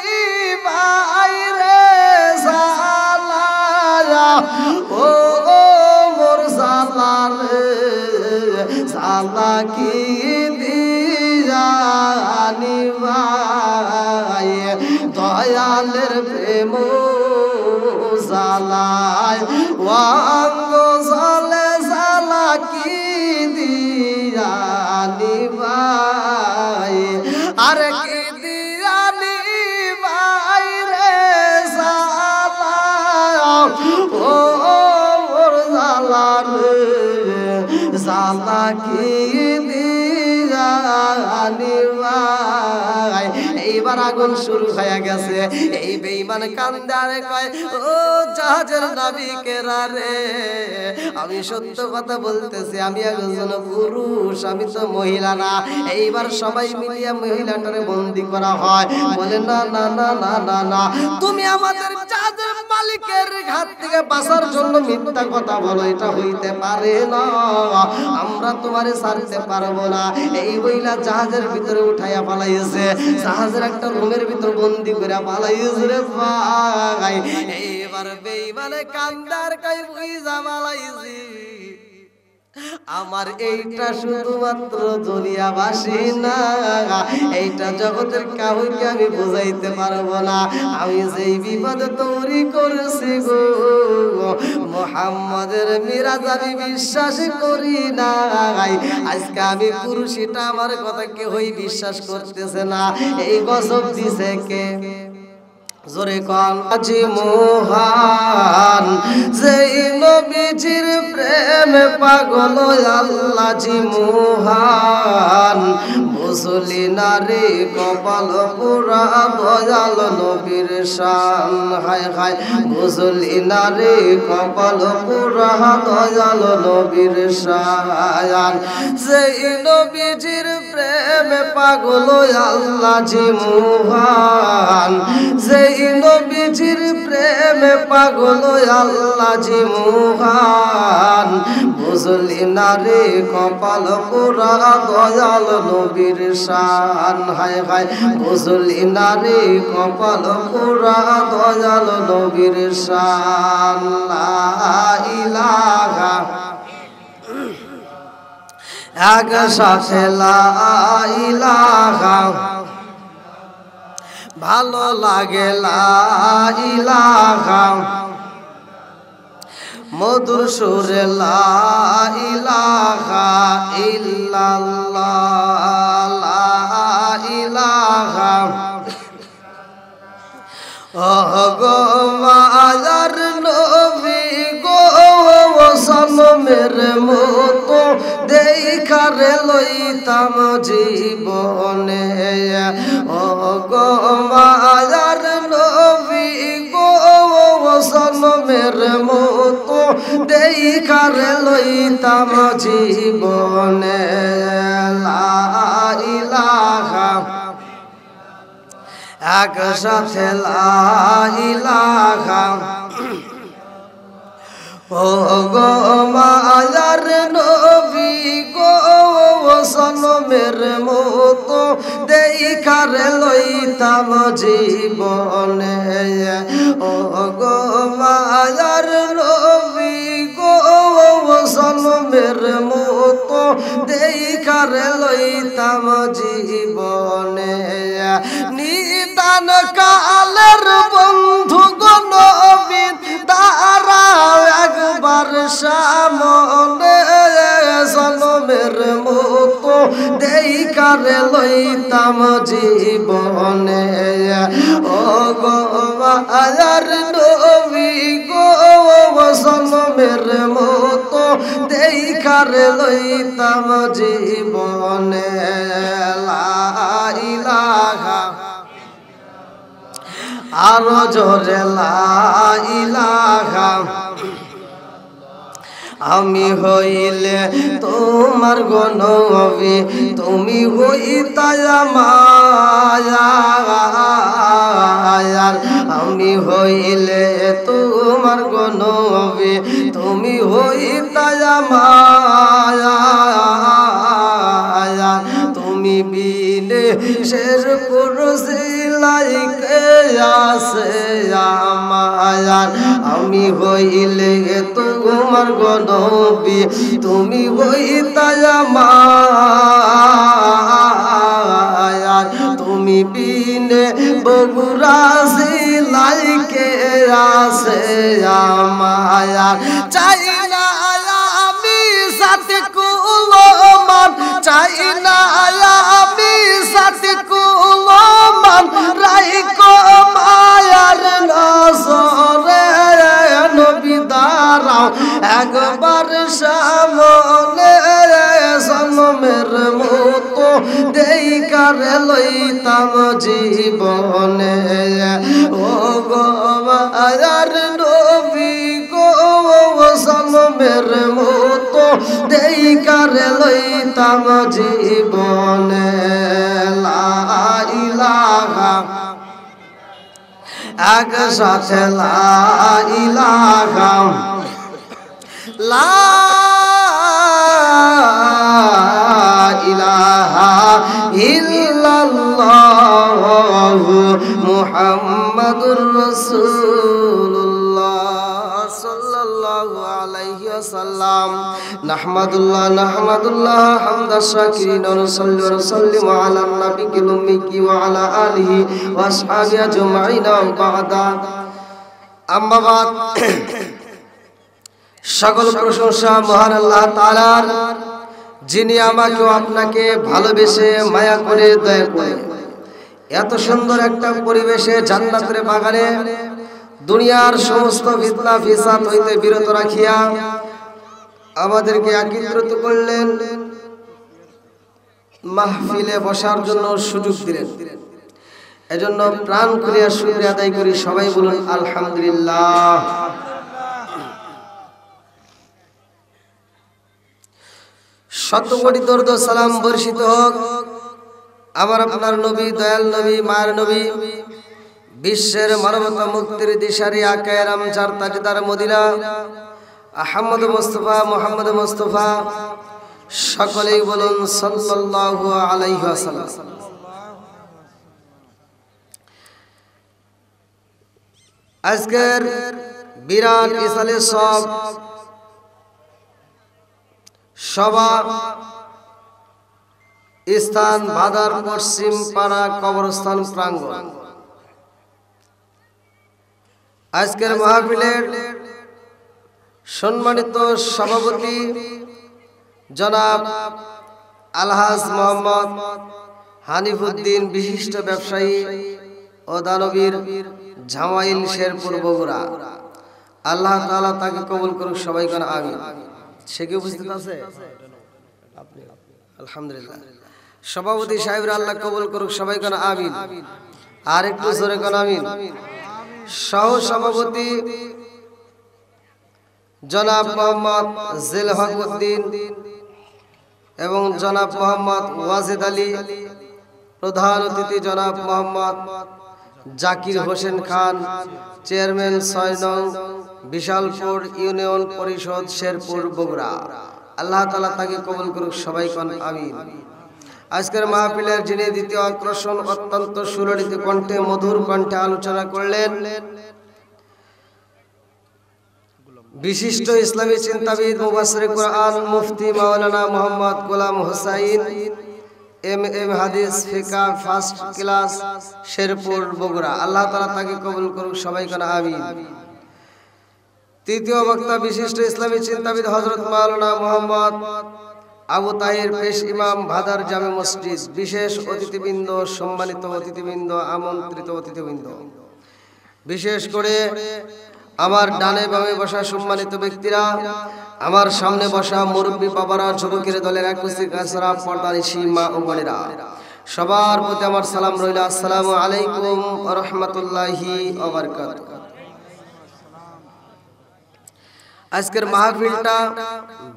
বাইরে সালা ও মোর সালা রে সালা কি দিয়ালি ভাই দয়ালের প্রেম জালায় ওয়াঙ্গ জালে জালা কি দিয়ালি ভাই আরে কি দিয়ালি ভাই রে জালা ও মোর জালা রে জালা কি দিয়ালি ভাই। এইবার আগুন শুরু হয়ে গেছে, এই বেঈমান কান্দারে কয় ও জাহাজের নাবিকেরা রে আমি সত্য কথা বলতেছি, আমি একজন পুরুষ, আমি তো মহিলা না। এইবার সবাই মিলিয়া মহিলাটারে বন্দী করা হয়, বলে না না না না না না তুমি আমাদের জাহাজের মালিকের হাত থেকে বাঁচার জন্য মিথ্যা কথা বলো, এটা হইতে পারে না, আমরা তোমারে ছাড়তে পারবো না। এই মহিলা জাহাজের ভিতরে উঠাইয়া পালাইছে, জাহাজের একটা রুমের ভিতর বন্দি করে পালাইছে রে ভাই। এইবার বেঈমানে কান্দার কই বুইঝা পালাইছি আমার এইটা শুধুমাত্র দুনিয়াবাসী না, এইটা জগতের কাউকে আমি বুঝাইতে পারবো না, আমি যেই বিপদে তৈরি করেছি গো মুহাম্মাদের মিরাজ আমি বিশ্বাস করি না। আজকে আমি পুরুষ, এটা আমার কথা কেউই বিশ্বাস করতেছে না। এই গজব দিছে কে? জোরে কোন আজি মোহান যেই নবীজির প্রেমে পাগল আল্লাহ জি মোহান বুঝলি না রে কপাল পুরা দয়াল নবীর শান, হায় হায় বুঝলি না রে কপাল পুরা দয়াল নবীর শান। যেই নবীজির প্রেমে পাগল আল্লাহ জি মোহান, যেই নবীজির প্রেমে পাগল আল্লাহ জি মোহান বুঝলি না রে কপাল পুরা দয়াল নবীর শান, হায় হায় বুঝলি না রে কপাল পুরা দয়াল নবীর শান। লা ইলাহা এক সাথে লা ইলাহা ভালো লাগে লা ইলাহা মধুর সুরে লা ইলাহা ইল্লাল্লাহ লা ইলাহা ও গো মায়ার নবী গো সনমের মতো দেখারে লইতাম জীবনে, ও গো মায়ার নবী গো দেখারে লইতাম জীবনে লা ইলাহা একসাথে লা ইলাহা ও গো মায়ার নবী গো সনমের মতো দেখারে লইতাম জীবনে ও গো মায়ার নবী গো সনমের মতো দেখারে লইতাম জীবনে নিদান কালের বন্ধু গো নবী তারা একবার সামনে জনমের মতো দেখারে লইতাম জীবনে ও গো মায়ার নবী গো জনমের মতো দেখারে লইতাম জীবনে লা ইলাহা আরো জোরে লা ইলাহা আমি হইলে তোমার গো নবী তুমি হইতায় মায়ার আমি হইলে তোমার গো নবী তুমি হইতায় মায়ার তুমি বিনে শের কুরসি লাইকে আসে আমায়ার আমি হইলে তোমার গো নবী তুমি হইতায় মায়ার তুমি বিনে বগুড়াসি লাইকে আসে আমায়ার চাই না আমি সাথে কুলমান চাই না আমি সাথে কুলমান রাইকো মায়ার নজরে নবী দাঁড়াও একবার সামনে জনমের মতো দেখারে লইতাম জীবনে ও গো মায়ার নবী গো জনমের মতো দেখারে লইতাম জীবনে লা ইলাহা একসাথে লা ইলাহা লা ইলাহা ইল্লাল্লাহু মুহাম্মাদুর রাসূলুল্লাহ সাল্লাল্লাহু আলাইহি ওয়াসাল্লাম নাহমাদুল্লাহ হামদাশ শাকিরিন ওয়া নুসাল্লি ওয়া নুসাল্লিমু আলা নাবিয়িল উম্মি ওয়া আলা আলিহি ওয়া আসহাবিহি আজমাইন বা'দা আম্মা বাদ সকল প্রশংসা মহান আল্লাহ তাআলার যিনি আমাকে আপনাকে ভালোবেসে মায়া করে দয়া করে এত সুন্দর একটা পরিবেশে জান্নাতের বাগানে দুনিয়ার সমস্ত ফিতনা ফিসাদ হইতে বিরত রাখিয়া আমাদেরকে একত্রিত করলেন মাহফিলে বসার জন্য সুযোগ দিলেন এজন্য প্রাণ খুলিয়া শুকরিয়া আদায় করি সবাই বলুন আলহামদুলিল্লাহ শত কোটি দরুদ সালাম বর্ষিত হোক আমার আপনার নবী দয়াল নবী মায়ের নবী বিশ্বের মানবতা মুক্তির দিশারি আকায়ে রামচার তাজদার মদিনা আহমদ মুস্তাফা মুহাম্মদ মুস্তাফা সকলেই বলুন সাল্লাল্লাহু আলাইহি ওয়াসাল্লাম আজকের বিরাট ইসালে সব সভা স্থান বাদার পশ্চিম পাড়া কবরস্থান প্রাঙ্গণ আজকের মাহফিলের সম্মানিত সভাপতি জনাব আলহাজ মোহাম্মদ হানিফুদ্দিন বিশিষ্ট ব্যবসায়ী ও দানবীর জামাইল শেরপুর বগুড়া আল্লাহ তাআলা তাকে কবুল করুক সবাই কোন আমিন সে কি উপস্থিত আছে আলহামদুলিল্লাহ সভাপতি সাহেবরা আল্লাহ কবুল করুক সবাই কোন আমিন আর একটু জোরে কোন আমিন সহ সভাপতি জনাব মোহাম্মদ জিলহক উদ্দিন এবং জনাব মোহাম্মদ ওয়াজেদ আলী, প্রধান অতিথি জনাব মোহাম্মদ জাকির হোসেন খান, চেয়ারম্যান ৬ নং বিশালপুর ইউনিয়ন পরিষদ, শেরপুর, বগুড়া। আল্লাহ তাআলা তাকে কবুল করুক, সবাই কোন আমিন। আজকের মাহফিলের যিনি দ্বিতীয় আকর্ষণ, অত্যন্ত সুললিত কণ্ঠে, মধুর কণ্ঠে আলোচনা করলেন বিশিষ্ট ইসলামী চিন্তাবিদ, মুফাসসির কুরআন, মুফতি মাওলানা মোহাম্মদ গোলাম হোসাইন, এম হাদিস ফিকা, ফার্স্ট ক্লাস, শেরপুর, বগুড়া। আল্লাহ তাআলা তাকে কবুল করুক, সবাই কোন আমিন। তৃতীয় বক্তা বিশিষ্ট ইসলামী চিন্তাবিদ হযরত মাওলানা মোহাম্মদ আবু তাহির পেশ ইমাম, ভাদার জামে মসজিদ। বিশেষ অতিথিবৃন্দ, সম্মানিত অতিথিবৃন্দ, আমন্ত্রিত অতিথিবৃন্দ, বিশেষ করে আমার ডানে বামে বসা সম্মানিত ব্যক্তিরা, আমার সামনে বসা মুরব্বী বাবারা, যুবকের দলের একুশে গাছরা, পর্দানিশী মা ও বোনেরা, সবার প্রতি আমার সালাম রইল। আসসালামু আলাইকুম ওয়া রাহমাতুল্লাহি ওয়া বারাকাতুহু। আজকের মাহফিলটা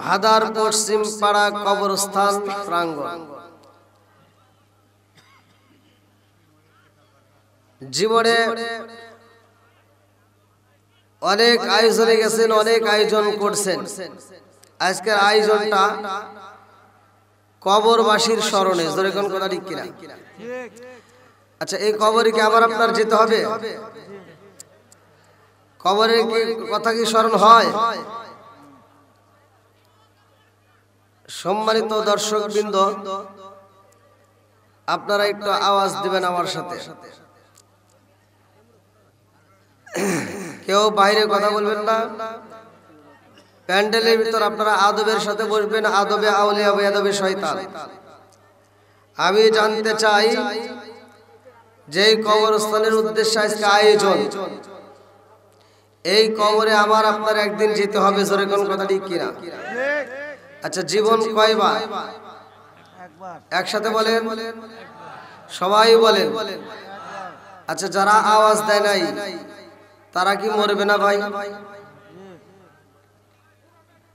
ভাদার পশ্চিম পাড়া কবরস্থান প্রাঙ্গণ। জীবনে অনেক আয়োজনে গেছেন, অনেক আয়োজন করছেন। আজকের আয়োজনটা কবরবাসীর স্মরণে, জোরে কোন কথা ঠিক কিনা? আচ্ছা, এই কবরে কি আবার আপনার যেতে হবে? কবরের কি কথা কি স্মরণ হয়? সম্মানিত দর্শকবৃন্দ, আপনারা একটু আওয়াজ দিবেন আমার সাথে। কেউ বাইরে কথা বলবেন না। প্যান্ডেলের ভিতর আপনারা আদবের সাথে বসবেন, আদবে আউলিয়া বেয়াদবে শয়তান। আমি জানতে চাই যে কবরস্থানের উদ্দেশ্যে আজকে আয়োজন, এই কবরে আমার আপনার একদিন যেতে হবে, জোরে কোন কথা ঠিক কিনা? আচ্ছা, জীবন কয়বার? একসাথে বলেন, সবাই বলেন। আচ্ছা, যারা আওয়াজ দেয় নাই তারা কি মরবে না ভাই?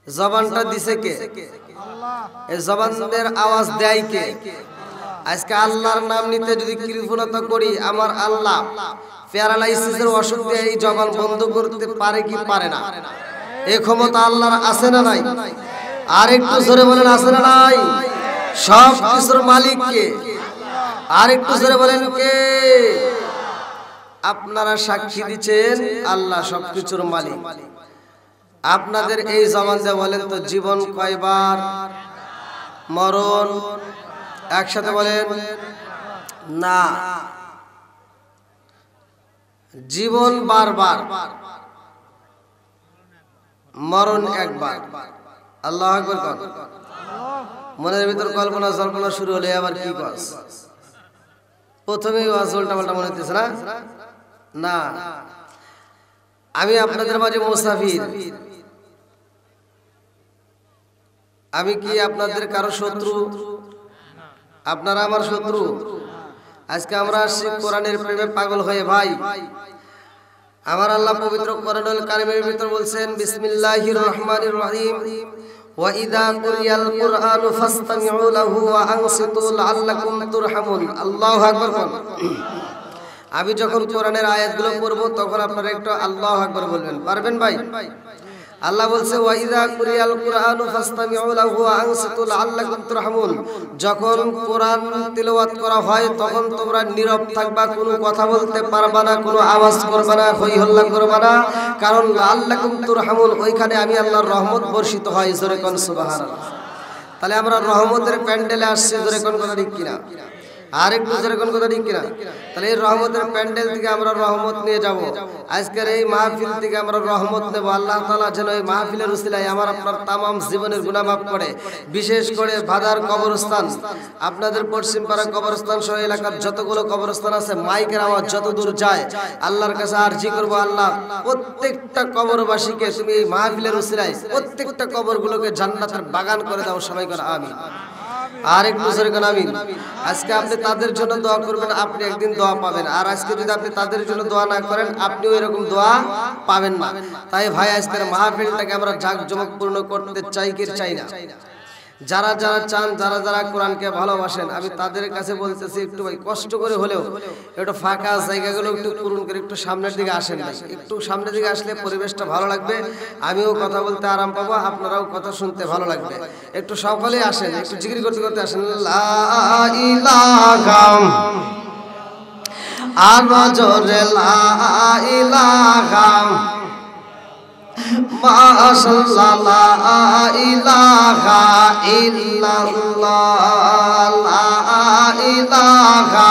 জবানটা দিছে কে? এই জবানদের আওয়াজ দেয় কে? আজকে আল্লাহর নাম নিতে যদি কৃপণতা করি, আমার আল্লাহ প্যারালাইসিসের অসুখ দিয়ে এই জবান বন্ধ করতে পারে কি পারে না? এই ক্ষমতা আল্লাহর আছে না নাই? আর একটু জোরে বলেন, আছে না নাই? সব কিছুর মালিক কে? আর একটু জোরে বলেন, কে? আপনারা সাক্ষী দিচ্ছেন আল্লাহ সবকিছুর মালিক। আপনাদের এই জবান দিয়ে বলেন তো, জীবন কয়বার? মরণ একসাথে বলেন না, জীবন বারবার, মরণ একবার। আল্লাহু আকবার কর। মনের ভিতর কল্পনা জল্পনা শুরু হলে আবার কি কস? প্রথমেই ওয়াজ উল্টা পাল্টা মনে হচ্ছে না? না, আমি আপনাদের মাঝে মুসাফির। আমি কি আপনাদের কারো শত্রু? আপনারা আমার শত্রু? আজকে আমরা আসছি কোরআনের প্রেমে পাগল হয়ে। ভাই, আমার আল্লাহ পবিত্র কোরআনুল কারীমের ভিতর বলছেন, বিসমিল্লাহির রহমানির রহিম, ওয়া ইযা কুরিয়াল কুরআনু ফাসতামিউ লাহু ওয়া আনসিতু লাআল্লাকুম তুরহামুন। আল্লাহু আকবার। আমি যখন কোরআনের আয়াতগুলো পড়ব তখন আপনারা একটু আল্লাহু আকবার বলবেন, পারবেন ভাই? আল্লাহ বলছে, ওয়া ইযা কুরিয়াল কুরআনু ফাসতামিউ লাহু ওয়া আনসিতু লাআল্লাকুম তুরহামুন। যখন কোরআন তিলাওয়াত করা হয় তখন তোমরা নীরব থাকবা, কোনো কথা বলতে পারবা না, কোনো আওয়াজ করবা না, হই হল্লা করবা না, কারণ লাআল্লাকুম তুরহামুন, ওইখানে আমি আল্লাহর রহমত বর্ষিত হয়। জোরে কোন সুবহানাল্লাহ। তাহলে আমরা রহমতের প্যান্ডেলে আসছি, জোরে কোন কথা ঠিক কিনা? আর একটু জোরে কোন কথা ঠিক কিনা? তাহলে এই রহমতের প্যান্ডেল থেকে আমরা রহমত নিয়ে যাব। আজকের এই মাহফিল থেকে আমরা রহমত নেব। আল্লাহ তাআলা যেন এই মাহফিলের উসিলায় আমার আপনার তামাম জীবনের গুনাহ মাফ করে। বিশেষ করে ভাদার কবরস্থান, আপনাদের পশ্চিম পাড়া কবরস্থান সহ এলাকার যতগুলো কবরস্থান আছে, মাইকের আওয়াজ যত দূর যায়, আল্লাহর কাছে আরজি করব, আল্লাহ প্রত্যেকটা কবরবাসীকে তুমি এই মাহফিলের উসিলায় প্রত্যেকটা কবরগুলোকে জান্নাতের বাগান করে দাও। সবাই করে আমিন। আর একটু জোরে কোন আমিন। আজকে আপনি তাদের জন্য দোয়া করবেন, আপনি একদিন দোয়া পাবেন। আর আজকে যদি আপনি তাদের জন্য দোয়া না করেন, আপনিও এরকম দোয়া পাবেন না। তাই ভাই আজকের মাহফিলটাকে আমরা জাঁকজমকপূর্ণ করতে চাই কি চাই না? যারা যারা চান, যারা যারা কোরআনকে ভালোবাসেন, আমি তাদের কাছে বলতেছি একটু ভাই কষ্ট করে হলেও একটু ফাঁকা জায়গাগুলো একটু পূরণ করে একটু সামনের দিকে আসেন ভাই। একটু সামনের দিকে আসলে পরিবেশটা ভালো লাগবে, আমিও কথা বলতে আরাম পাবো, আপনারাও কথা শুনতে ভালো লাগবে। একটু সকলেই আসেন, একটু জিকির করতে করতে আসেন। লা ইলাহা আর জোরে লা ইলাহা মাশাআল্লাহ লা ইলাহা ইল্লাল্লাহ লা ইলাহা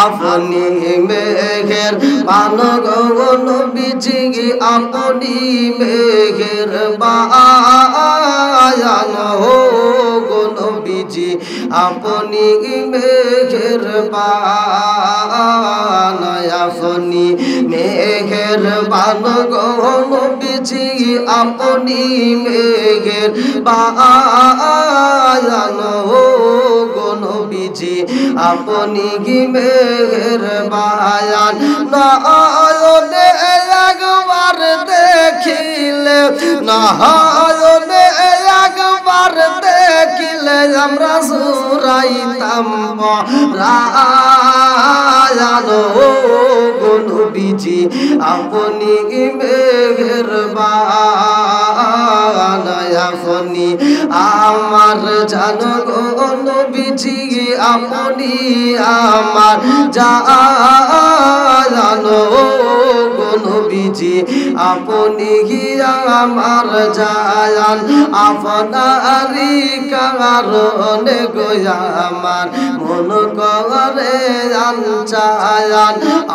আপনি মেঘের বানগণ বিজি আপনি মেঘের বায়ান হো গণ বিজি আপনি মেঘের বায়ান আপনি মেঘের বানগণ বিজি আপনি মেঘের বায়ান হো গণ বিজি আপনি কি মেঘের বায়ান নয়নে একবার দেখিলে নয়নে একবার দেখিলে আমরা জুরাইতাম রায়ান কোন বিজি আপনি কি মেঘের বায়ান আপনি আমার জানগণ বিজি আপনি আমার জানো কোন বিজি আপনি আমার জায়ান আপনারি কারণে গোয়া আমার মন করে চায়ান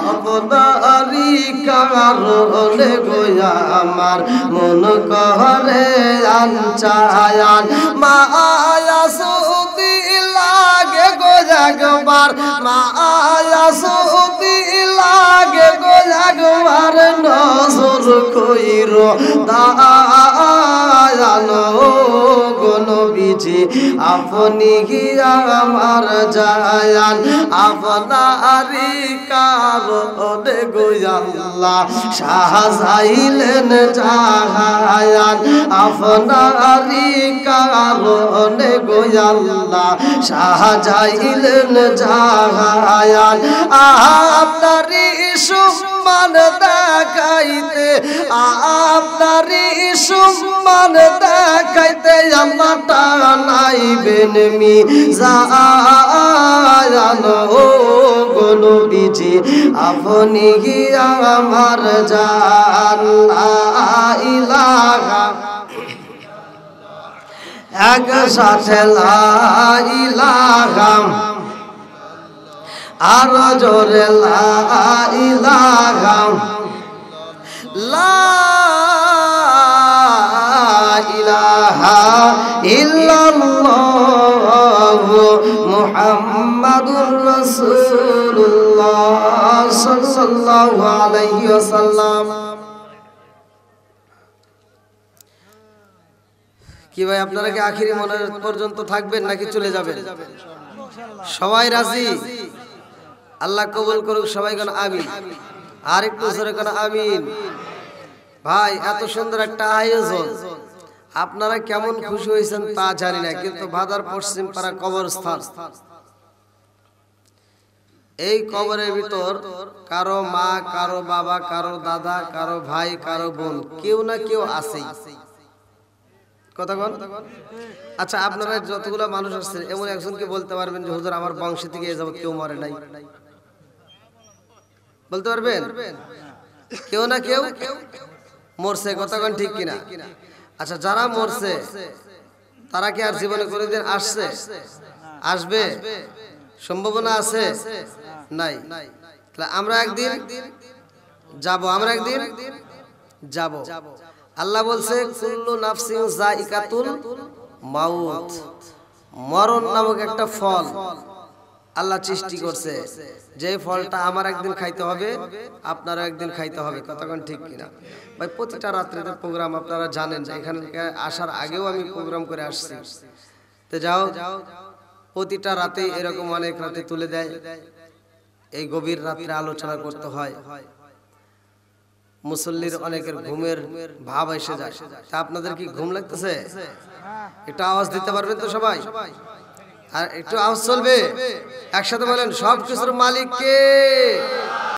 আপনারি কারণে গোয়া আমার মন করে চায়ান মায়া সুদি লাগে গোজাগবার মায়া সুদি লাগে গোজাগবার নজর কইর দায়ানো কোন বিজি আপনি কি আমার জায়ান আপনারি কারণে গোয়াল্লাহ সাজাইলেন জাহায়ান আপনারি কারণে গোয়াল্লাহ সাজাইলেন জাহায়ান আপনারি সম্মান দেখাইতে আপনারি সম্মান দেখাইতে আমারটা নাইবেন মিজান ও কোন বিজি আপনি কি আমার জান লা ইলাহা একসাথে লা ইলাহা আর জোরে লা ইলাহা লা ইলাহা ইল্লাল্লাহ মুহাম্মাদুর রাসূলুল্লাহ সাল্লাল্লাহু আলাইহি ওয়াসাল্লাম। কি ভাই আপনারা কি আখিরি মনের পর্যন্ত থাকবেন নাকি চলে যাবেন? সবাই রাজি? আল্লাহ কবুল করুক সবাই কোন আমিন। আর একটু জোরে কোন আমিন। ভাই এত সুন্দর একটা আয়োজন, আপনারা কেমন খুশি হয়েছেন তা জানি না, কিন্তু ভাদার পশ্চিম পাড়া কবরস্থান, এই কবরের ভিতর কারো মা, কারো বাবা, কারো দাদা, কারো ভাই, কারো বোন, কেউ না কেউ আছেই। কথা বল। আচ্ছা আপনারা যতগুলো মানুষ আসছেন, এমন একজনকে বলতে পারবেন যে হুজুর আমার বংশ থেকে এ যাবত কেউ মরে নাই? বলতে পারবেন? কেউ না কেউ মরছে, কথাগণ ঠিক কিনা? আচ্ছা যারা মরছে তারা কি আর জীবনে কোনোদিন আসছে? আসবে? সম্ভাবনা আছে? নাই। তাহলে আমরা একদিন যাব, আমরা একদিন যাব। আল্লাহ বলছে কুল্লু নাফসিন যায়িকাতুল মাউত, মরণ নামক একটা ফল আল্লাহ সৃষ্টি করছে, যে ফলটা আমার একদিন খাইতে হবে, আপনারও একদিন খাইতে হবে। কতক্ষণ ঠিক কিনা ভাই? প্রতিটা রাত্রিতে প্রোগ্রাম আপনারা জানেন, যে এখানে আসার আগেও আমি প্রোগ্রাম করে আসছি। তো যাও, প্রতিটা রাতে এরকম অনেক রাতে তুলে দেয়, এই গভীর রাত্রে আলোচনা করতে হয়। মুসল্লির অনেকের ঘুমের ভাব এসে যায়। তা আপনাদের কি ঘুম লাগতেছে? একটু আওয়াজ দিতে পারবেন তো সবাই? আর একটু আওয়াজ চলবে, একসাথে বলেন সব কিছুর মালিক কে?